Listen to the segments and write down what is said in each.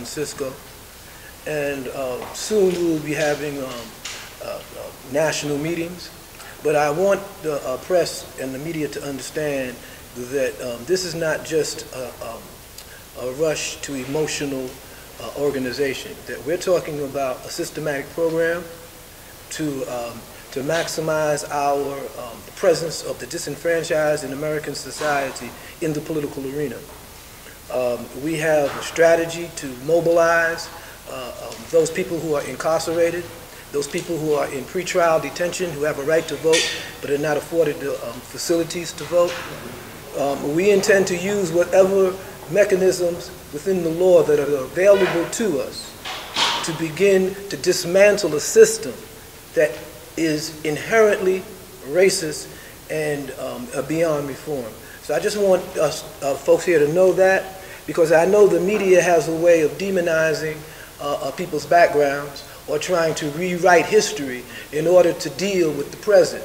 Francisco. And soon we will be having national meetings. But I want the press and the media to understand that this is not just a rush to emotional organization, that we're talking about a systematic program to maximize our presence of the disenfranchised in American society in the political arena. We have a strategy to mobilize those people who are incarcerated, those people who are in pretrial detention, who have a right to vote, but are not afforded the facilities to vote. We intend to use whatever mechanisms within the law that are available to us to begin to dismantle a system that is inherently racist and beyond reform. So I just want us folks here to know that, because I know the media has a way of demonizing people's backgrounds or trying to rewrite history in order to deal with the present.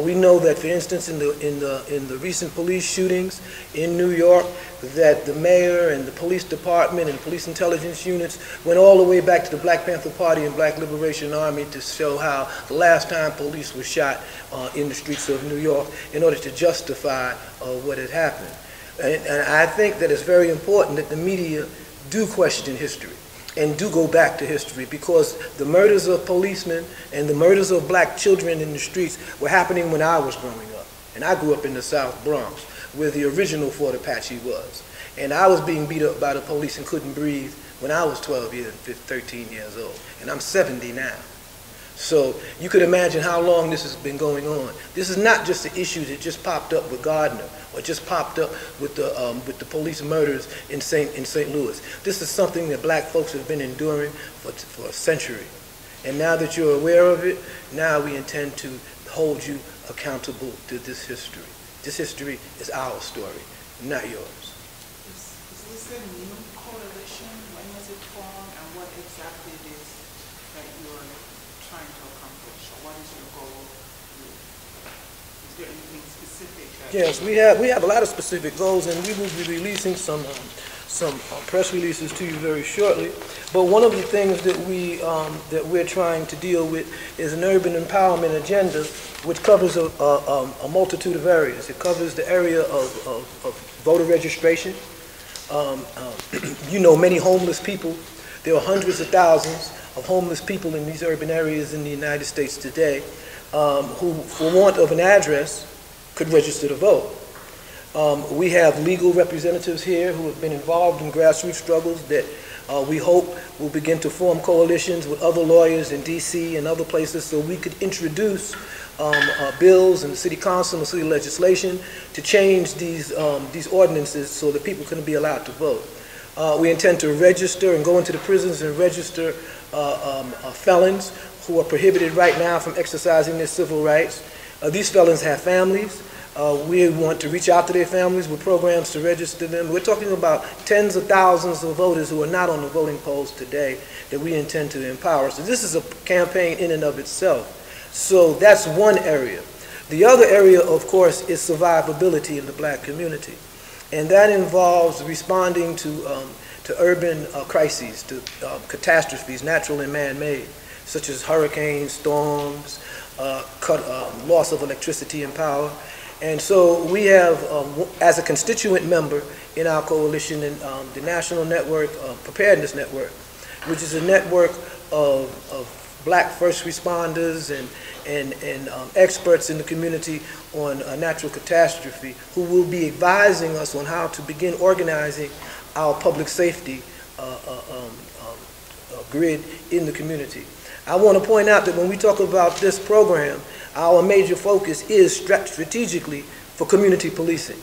We know that, for instance, in the recent police shootings in New York, that the mayor and the police department and police intelligence units went all the way back to the Black Panther Party and Black Liberation Army to show how the last time police were shot in the streets of New York in order to justify what had happened. And I think that it's very important that the media do question history and do go back to history, because the murders of policemen and the murders of black children in the streets were happening when I was growing up. And I grew up in the South Bronx, where the original Fort Apache was. And I was being beat up by the police and couldn't breathe when I was 13 years old. And I'm 70 now. So you could imagine how long this has been going on. This is not just an issue that just popped up with Gardner or just popped up with the police murders in St. Louis. This is something that black folks have been enduring for a century. And now that you're aware of it, now we intend to hold you accountable to this history. This history is our story, not yours. Is this a new coalition? When was it formed, and what exactly it is that you're trying to accomplish, or what is your goal? Is there anything specific? Yes, we have a lot of specific goals, and we will be releasing some press releases to you very shortly. But one of the things that we're trying to deal with is an urban empowerment agenda, which covers a multitude of areas. It covers the area of voter registration. You know, many homeless people. There are hundreds of thousands of homeless people in these urban areas in the United States today who, for want of an address, could register to vote. We have legal representatives here who have been involved in grassroots struggles that we hope will begin to form coalitions with other lawyers in DC and other places, so we could introduce bills in the city council and city legislation to change these ordinances so that people can be allowed to vote. We intend to register and go into the prisons and register felons who are prohibited right now from exercising their civil rights. These felons have families. We want to reach out to their families with programs to register them. We're talking about tens of thousands of voters who are not on the voting polls today that we intend to empower. So this is a campaign in and of itself. So that's one area. The other area, of course, is survivability in the black community. And that involves responding to urban crises, to catastrophes, natural and man-made, such as hurricanes, storms, loss of electricity and power. And so we have, as a constituent member in our coalition, the National Network, Preparedness Network, which is a network of black first responders and experts in the community on natural catastrophe, who will be advising us on how to begin organizing our public safety grid in the community. I want to point out that when we talk about this program, our major focus is strategically for community policing,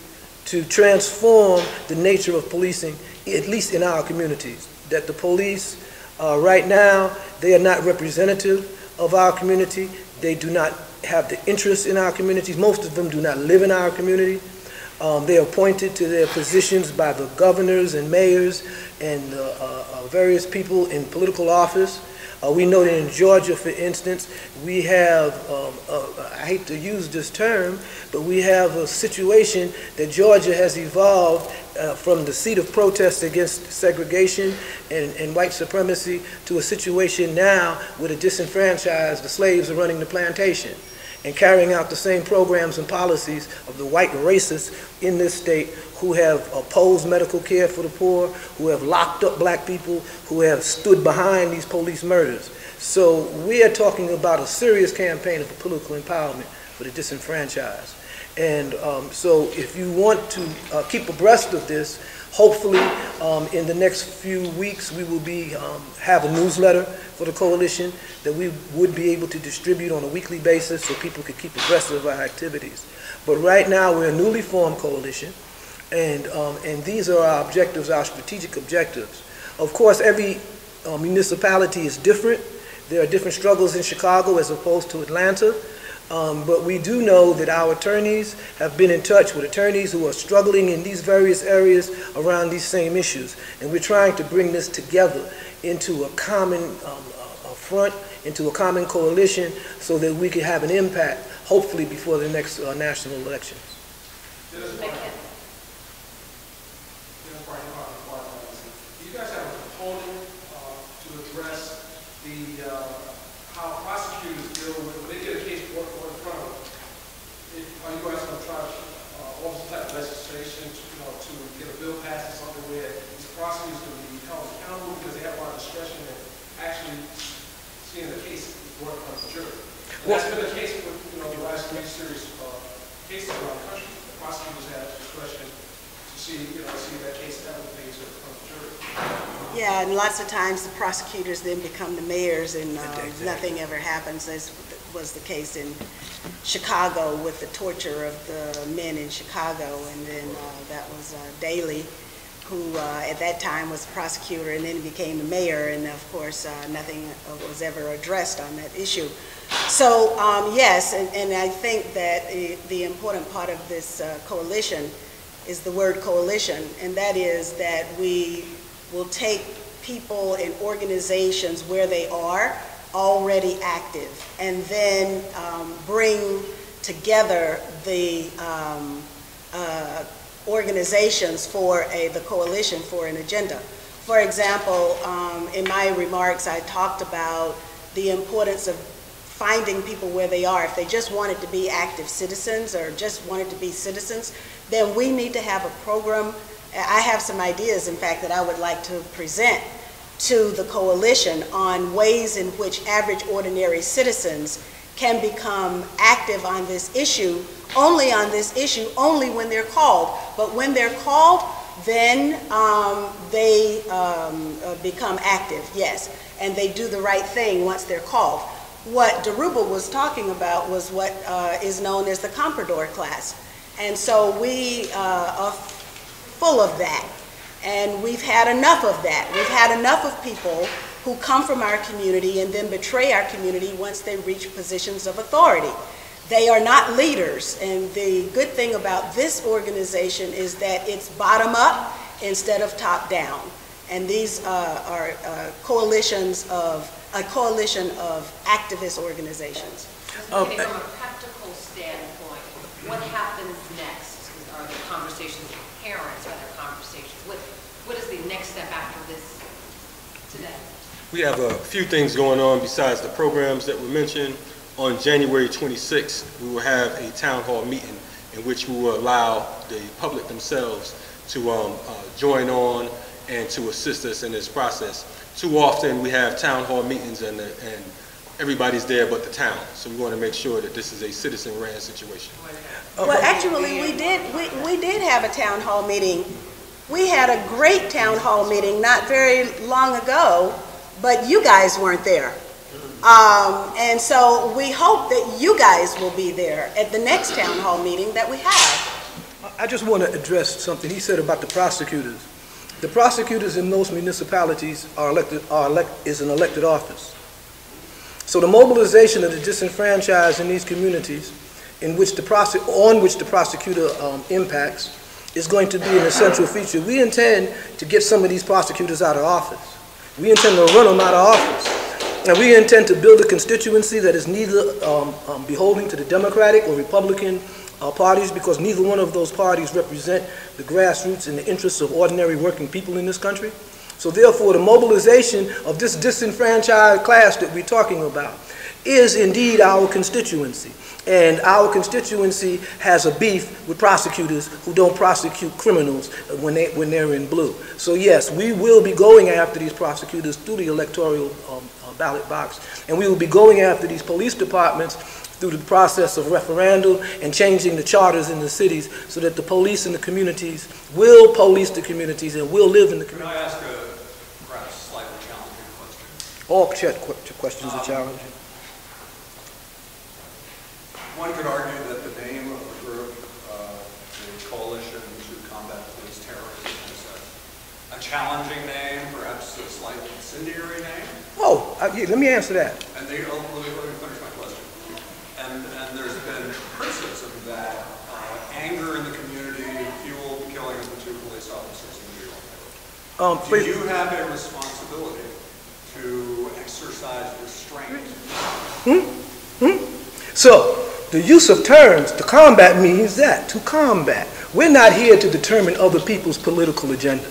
to transform the nature of policing, at least in our communities. That the police, right now, they are not representative of our community. They do not have the interest in our communities. Most of them do not live in our community. They are appointed to their positions by the governors and mayors and various people in political office. We know that in Georgia, for instance, we have, I hate to use this term, but we have a situation that Georgia has evolved from the seat of protest against segregation and white supremacy to a situation now where the disenfranchised, the slaves are running the plantation and carrying out the same programs and policies of the white racists in this state who have opposed medical care for the poor, who have locked up black people, who have stood behind these police murders. So we are talking about a serious campaign of political empowerment for the disenfranchised. And so if you want to keep abreast of this, hopefully in the next few weeks we will have a newsletter for the coalition that we would be able to distribute on a weekly basis so people could keep abreast of our activities. But right now we're a newly formed coalition, and these are our objectives, our strategic objectives. Of course, every municipality is different. There are different struggles in Chicago as opposed to Atlanta. But we do know that our attorneys have been in touch with attorneys who are struggling in these various areas around these same issues. And we're trying to bring this together into a common front, into a common coalition, so that we can have an impact, hopefully before the next national elections. Do you guys have a component to address how prosecutors deal with, when they get a case brought in front of them, are you guys going to try to offer some type of legislation to get a bill passed or something where these prosecutors can be held accountable because they have a lot of discretion in actually seeing the case brought in front of the jury? That's been the case with the last three serious cases around the country. The prosecutors have discretion to see that case ever made to the front of the jury. Yeah, and lots of times the prosecutors then become the mayors, and nothing ever happens, as was the case in Chicago with the torture of the men in Chicago. And then that was Daley, who at that time was the prosecutor and then became the mayor, and of course nothing was ever addressed on that issue. So yes, and I think that the important part of this coalition is the word coalition, and that is that we will take people and organizations where they are already active, and then bring together the organizations for the coalition for an agenda. For example, in my remarks I talked about the importance of finding people where they are. If they just wanted to be active citizens or just wanted to be citizens, then we need to have a program. I have some ideas, in fact, that I would like to present to the coalition on ways in which average ordinary citizens can become active on this issue, only when they're called. But when they're called, then they become active, yes, and they do the right thing once they're called. What Dhoruba was talking about was what is known as the Comprador class. And so we are full of that. And we've had enough of that. We've had enough of people who come from our community and then betray our community once they reach positions of authority. They are not leaders. And the good thing about this organization is that it's bottom up instead of top down. And these are a coalition of activist organizations. Okay, from a practical standpoint, what happens next? Are there conversations with parents? Are there conversations? What is the next step after this today? We have a few things going on besides the programs that were mentioned. On January 26th, we will have a town hall meeting in which we will allow the public themselves to join on and to assist us in this process. Too often we have town hall meetings and everybody's there but the town. So we want to make sure that this is a citizen-ran situation. Well, actually, we did have a town hall meeting. We had a great town hall meeting not very long ago, but you guys weren't there. And so we hope that you guys will be there at the next town hall meeting that we have. I just want to address something he said about the prosecutors. The prosecutors in most municipalities is an elected office. So the mobilization of the disenfranchised in these communities, on which the prosecutor impacts, is going to be an essential feature. We intend to get some of these prosecutors out of office. We intend to run them out of office. And we intend to build a constituency that is neither beholden to the Democratic or Republican parties, because neither one of those parties represent the grassroots and the interests of ordinary working people in this country. So therefore, the mobilization of this disenfranchised class that we're talking about is indeed our constituency. And our constituency has a beef with prosecutors who don't prosecute criminals when they're in blue. So yes, we will be going after these prosecutors through the electoral ballot box, and we will be going after these police departments through the process of referendum and changing the charters in the cities so that the police in the communities will police the communities and will live in the communities. Can I ask a perhaps slightly challenging question? All questions are challenging. One could argue that the name of the group, the Coalition to Combat Police Terrorism, is a challenging name, perhaps a slightly incendiary name. Oh, yeah, let me answer that. And let me finish my question. And there's been criticism that anger in the community fueled the killing of the 2 police officers in New York. Do you have a responsibility to exercise restraint? So, the use of terms, to combat means that, to combat. We're not here to determine other people's political agenda.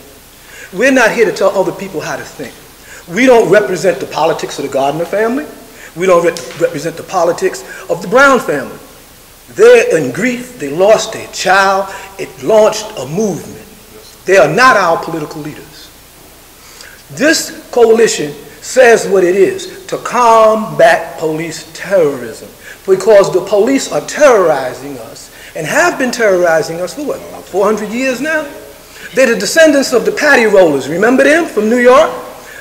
We're not here to tell other people how to think. We don't represent the politics of the Gardner family. We don't represent the politics of the Brown family. They're in grief. They lost their child. It launched a movement. They are not our political leaders. This coalition says what it is, to combat police terrorism, because the police are terrorizing us and have been terrorizing us for what, about 400 years now? They're the descendants of the patty rollers, remember them from New York?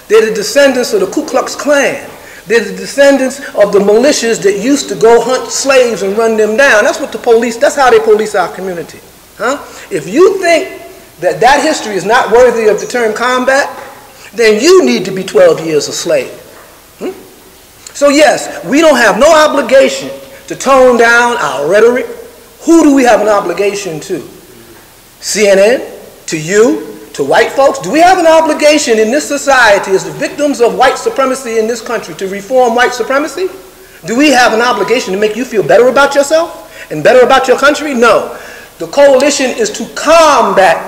They're the descendants of the Ku Klux Klan. They're the descendants of the militias that used to go hunt slaves and run them down. That's what the police, that's how they police our community. Huh? If you think that that history is not worthy of the term combat, then you need to be 12 years a slave. So yes, we don't have no obligation to tone down our rhetoric. Who do we have an obligation to? CNN? To you? To white folks? Do we have an obligation in this society as the victims of white supremacy in this country to reform white supremacy? Do we have an obligation to make you feel better about yourself and better about your country? No. The coalition is to combat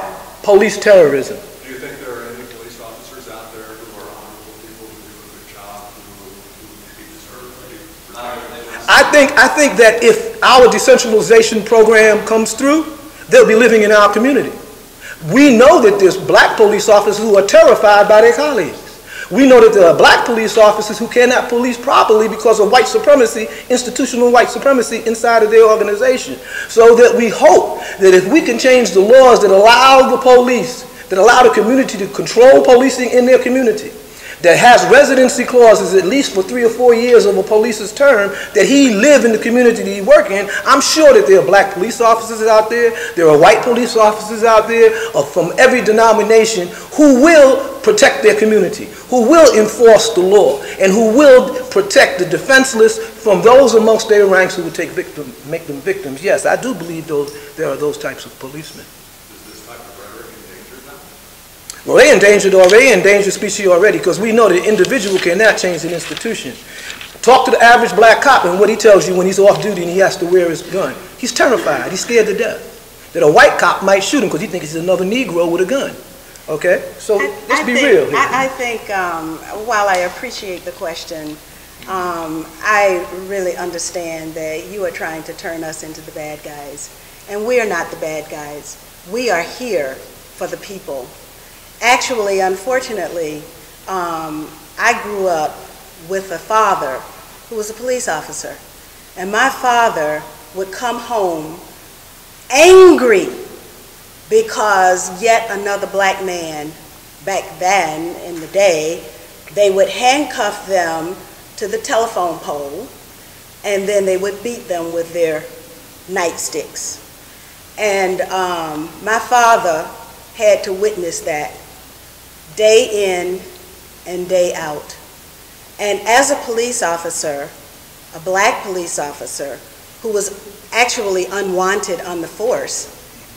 police terrorism. Do you think there are any police officers out there who are honorable people who do a good job, who maybe deserve I think that if our decentralization program comes through, they'll be living in our community. We know that there's black police officers who are terrified by their colleagues. We know that there are black police officers who cannot police properly because of white supremacy, institutional white supremacy inside of their organization. So that we hope that if we can change the laws that allow the police, that allow the community to control policing in their community, that has residency clauses at least for 3 or 4 years of a police's term, that he live in the community that he work in. I'm sure that there are black police officers out there, there are white police officers out there from every denomination who will protect their community, who will enforce the law, and who will protect the defenseless from those amongst their ranks who would make them victims. Yes, I do believe there are those types of policemen. Well, they endangered species already, because we know that an individual cannot change an institution. Talk to the average black cop and what he tells you when he's off duty and he has to wear his gun. He's terrified. He's scared to death. That a white cop might shoot him because he thinks he's another Negro with a gun. Okay? So let's be real here. I think, while I appreciate the question, I really understand that you are trying to turn us into the bad guys. And we are not the bad guys. We are here for the people. Actually, unfortunately, I grew up with a father who was a police officer. And my father would come home angry because yet another black man, back then in the day, they would handcuff them to the telephone pole and then they would beat them with their nightsticks. And my father had to witness that day in and day out. And as a police officer, a black police officer, who was actually unwanted on the force,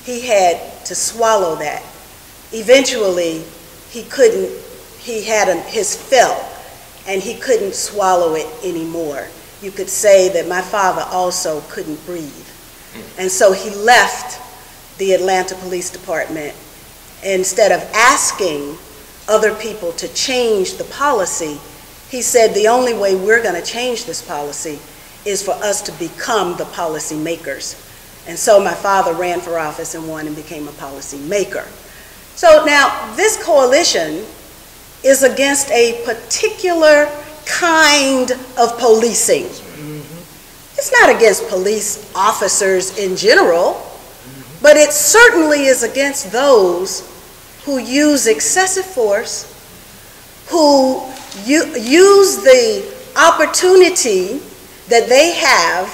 he had to swallow that. Eventually, he had his fill, and he couldn't swallow it anymore. You could say that my father also couldn't breathe. And so he left the Atlanta Police Department. Instead of asking other people to change the policy, he said the only way we're going to change this policy is for us to become the policy makers. And so my father ran for office and won and became a policy maker. So now this coalition is against a particular kind of policing. It's not against police officers in general, but it certainly is against those who use excessive force, who use the opportunity that they have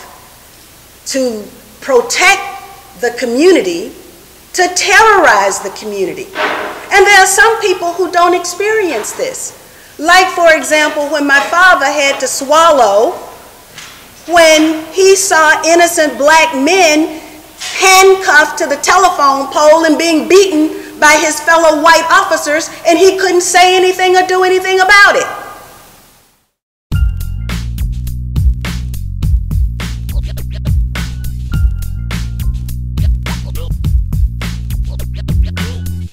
to protect the community to terrorize the community. And there are some people who don't experience this. Like, for example, when my father had to swallow when he saw innocent black men handcuffed to the telephone pole and being beaten by his fellow white officers, and he couldn't say anything or do anything about it.